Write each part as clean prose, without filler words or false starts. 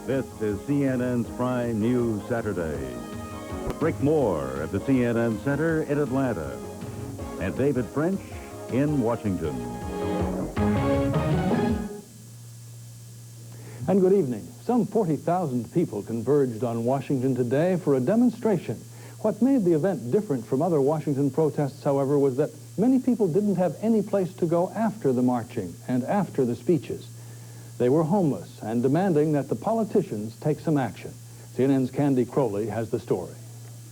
This is CNN's Prime News Saturday. Rick Moore at the CNN Center in Atlanta, and David French in Washington. And good evening. Some 40,000 people converged on Washington today for a demonstration. What made the event different from other Washington protests, however, was that many people didn't have any place to go after the marching and after the speeches. They were homeless and demanding that the politicians take some action. CNN's Candy Crowley has the story.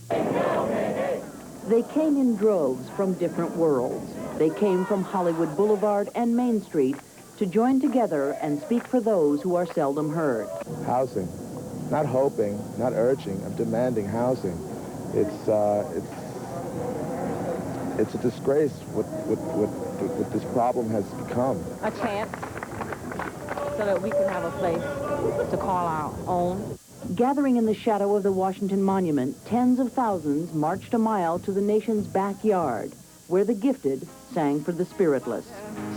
They came in droves from different worlds. They came from Hollywood Boulevard and Main Street to join together and speak for those who are seldom heard. Housing. Not hoping, not urging, I'm demanding housing. It's a disgrace what this problem has become. A chance so that we can have a place to call our own. Gathering in the shadow of the Washington Monument, tens of thousands marched a mile to the nation's backyard, where the gifted sang for the spiritless.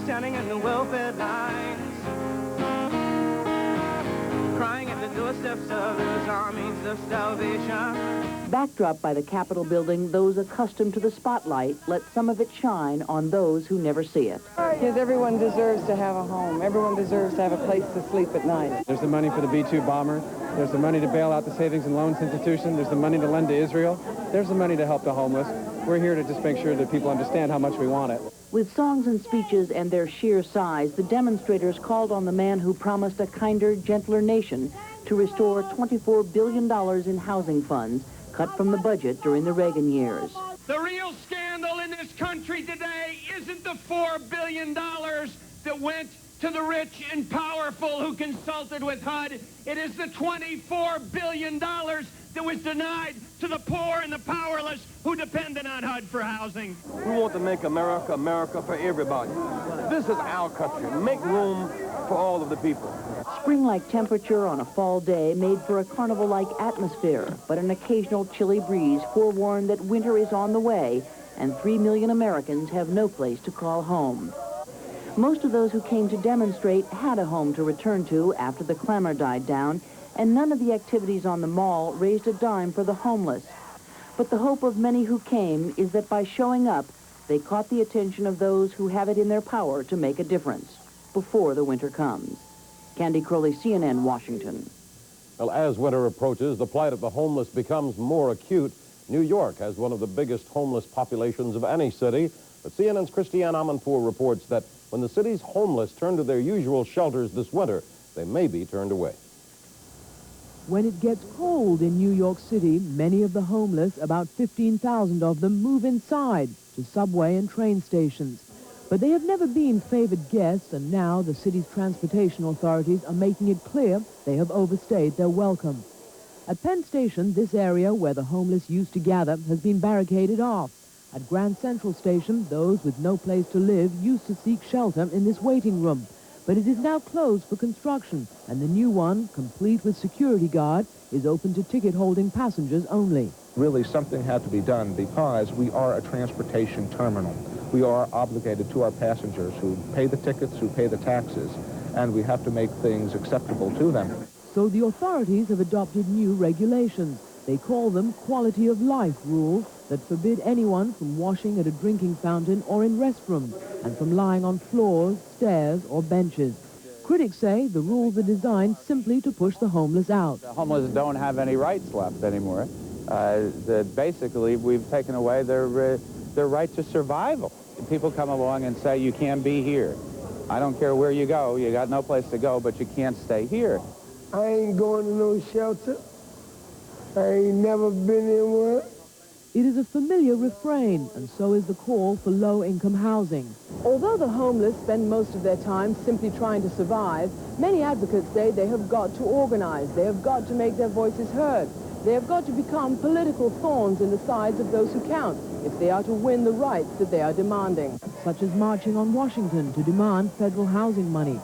Standing in the welfare lines, crying at the doorsteps of those armies of salvation. Backdropped by the Capitol building, those accustomed to the spotlight let some of it shine on those who never see it. Because everyone deserves to have a home. Everyone deserves to have a place to sleep at night. There's the money for the B-2 bomber. There's the money to bail out the savings and loans institution. There's the money to lend to Israel. There's the money to help the homeless. We're here to just make sure that people understand how much we want it. With songs and speeches and their sheer size, the demonstrators called on the man who promised a kinder, gentler nation to restore $24 billion in housing funds cut from the budget during the Reagan years. The real scandal in this country today isn't the $4 billion that went to the rich and powerful who consulted with HUD. It is the $24 billion that was denied to the poor and the powerless who depended on HUD for housing. We want to make America, America for everybody. This is our country. Make room for all of the people. Spring-like temperature on a fall day made for a carnival-like atmosphere, but an occasional chilly breeze forewarned that winter is on the way, and 3 million Americans have no place to call home. Most of those who came to demonstrate had a home to return to after the clamor died down, and none of the activities on the mall raised a dime for the homeless. But the hope of many who came is that by showing up, they caught the attention of those who have it in their power to make a difference before the winter comes. Candy Crowley, CNN, Washington. Well, as winter approaches, the plight of the homeless becomes more acute. New York has one of the biggest homeless populations of any city. But CNN's Christiane Amanpour reports that when the city's homeless turn to their usual shelters this winter, they may be turned away. When it gets cold in New York City, many of the homeless, about 15,000 of them, move inside to subway and train stations. But they have never been favored guests, and now the city's transportation authorities are making it clear they have overstayed their welcome. At Penn Station, this area where the homeless used to gather has been barricaded off. At Grand Central Station, those with no place to live used to seek shelter in this waiting room. But it is now closed for construction, and the new one, complete with security guard, is open to ticket-holding passengers only. Really, something had to be done because we are a transportation terminal. We are obligated to our passengers who pay the tickets, who pay the taxes, and we have to make things acceptable to them. So the authorities have adopted new regulations. They call them quality of life rules that forbid anyone from washing at a drinking fountain or in restrooms, and from lying on floors, stairs, or benches. Critics say the rules are designed simply to push the homeless out. The homeless don't have any rights left anymore. Basically, we've taken away their right to survival. People come along and say, you can't be here. I don't care where you go. You got no place to go, but you can't stay here. I ain't going to no shelter. I ain't never been in one. It is a familiar refrain, and so is the call for low-income housing. Although the homeless spend most of their time simply trying to survive, many advocates say they have got to organize. They have got to make their voices heard. They have got to become political thorns in the sides of those who count if they are to win the rights that they are demanding. Such as marching on Washington to demand federal housing money.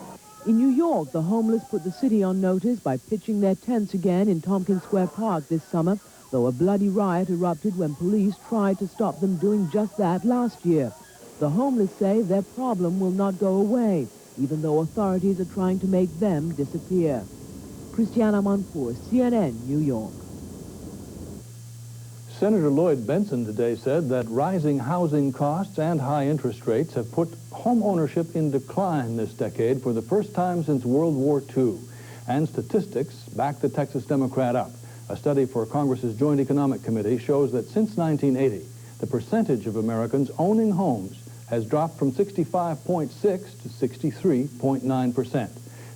In New York, the homeless put the city on notice by pitching their tents again in Tompkins Square Park this summer, though a bloody riot erupted when police tried to stop them doing just that last year. The homeless say their problem will not go away, even though authorities are trying to make them disappear. Christiane Amanpour, CNN, New York. Senator Lloyd Bentsen today said that rising housing costs and high interest rates have put home ownership in decline this decade for the first time since World War II. And statistics back the Texas Democrat up. A study for Congress's Joint Economic Committee shows that since 1980, the percentage of Americans owning homes has dropped from 65.6 to 63.9%.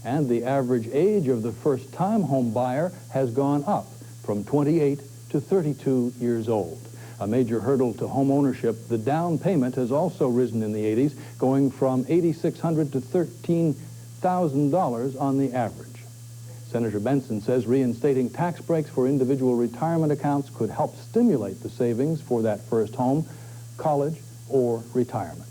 And the average age of the first-time home buyer has gone up from 28 to 32 years old. A major hurdle to home ownership, the down payment has also risen in the 80s, going from $8,600 to $13,000 on the average. Senator Bentsen says reinstating tax breaks for individual retirement accounts could help stimulate the savings for that first home, college, or retirement.